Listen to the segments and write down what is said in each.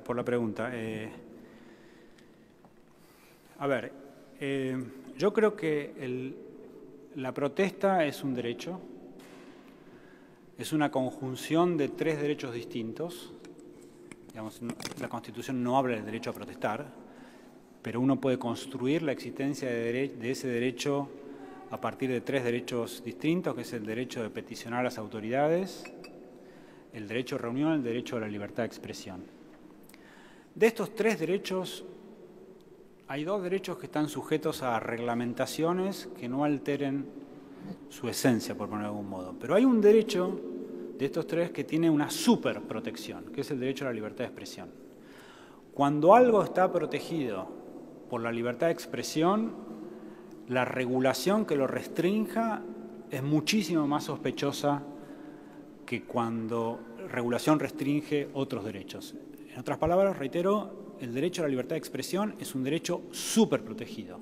por la pregunta. Yo creo que la protesta es un derecho, es una conjunción de tres derechos distintos. Digamos, la Constitución no habla del derecho a protestar, pero uno puede construir la existencia de ese derecho a partir de tres derechos distintos, que es el derecho de peticionar a las autoridades, el derecho a reunión, el derecho a la libertad de expresión. De estos tres derechos, hay dos derechos que están sujetos a reglamentaciones que no alteren su esencia, por ponerlo de algún modo. Pero hay un derecho de estos tres que tiene una superprotección, que es el derecho a la libertad de expresión. Cuando algo está protegido por la libertad de expresión, la regulación que lo restrinja es muchísimo más sospechosa que cuando regulación restringe otros derechos. En otras palabras, reitero, el derecho a la libertad de expresión es un derecho superprotegido.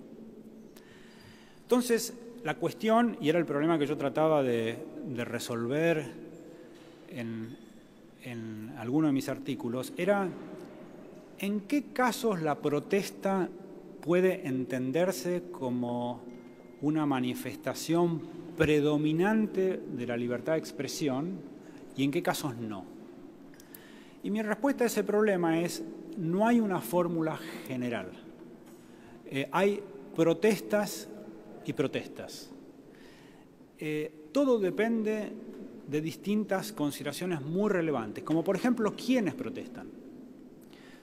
Entonces, la cuestión, y era el problema que yo trataba de resolver en alguno de mis artículos, era en qué casos la protesta puede entenderse como una manifestación predominante de la libertad de expresión y en qué casos no. Y mi respuesta a ese problema es: no hay una fórmula general. Hay protestas y protestas. Todo depende de distintas consideraciones muy relevantes, como por ejemplo, ¿quiénes protestan?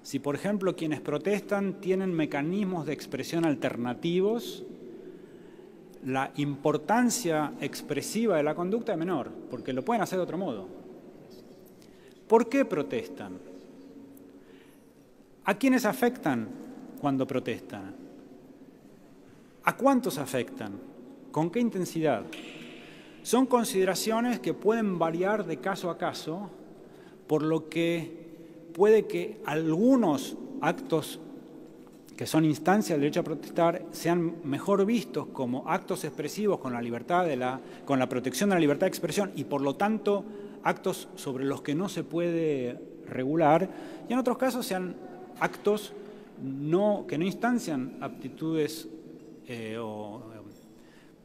Si, por ejemplo, quienes protestan tienen mecanismos de expresión alternativos, la importancia expresiva de la conducta es menor, porque lo pueden hacer de otro modo. ¿Por qué protestan? ¿A quiénes afectan cuando protestan? ¿A cuántos afectan? ¿Con qué intensidad? Son consideraciones que pueden variar de caso a caso, por lo que puede que algunos actos que son instancia del derecho a protestar sean mejor vistos como actos expresivos con la protección de la libertad de expresión y por lo tanto actos sobre los que no se puede regular, y en otros casos sean actos que no instancian aptitudes o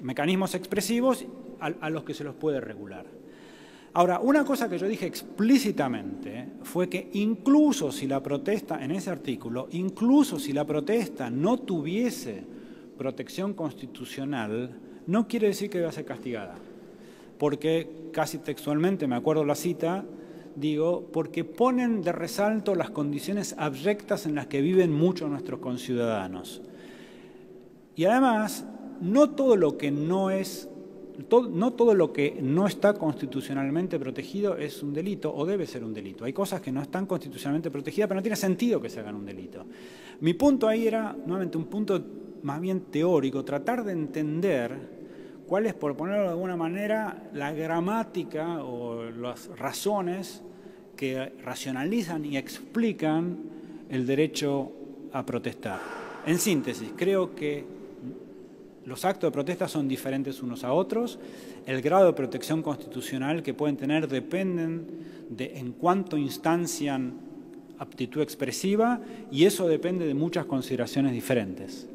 mecanismos expresivos a los que se los puede regular. Ahora, una cosa que yo dije explícitamente fue que incluso si la protesta, en ese artículo, incluso si la protesta no tuviese protección constitucional, no quiere decir que deba ser castigada. Porque, casi textualmente, me acuerdo la cita, digo, porque ponen de resalto las condiciones abyectas en las que viven muchos de nuestros conciudadanos. Y además, no todo lo que no está constitucionalmente protegido es un delito o debe ser un delito. Hay cosas que no están constitucionalmente protegidas, pero no tiene sentido que se hagan un delito. Mi punto ahí era, nuevamente, un punto más bien teórico, tratar de entender cuál es, por ponerlo de alguna manera, la gramática o las razones que racionalizan y explican el derecho a protestar. En síntesis, creo que los actos de protesta son diferentes unos a otros. El grado de protección constitucional que pueden tener dependen de en cuánto instancian aptitud expresiva, y eso depende de muchas consideraciones diferentes.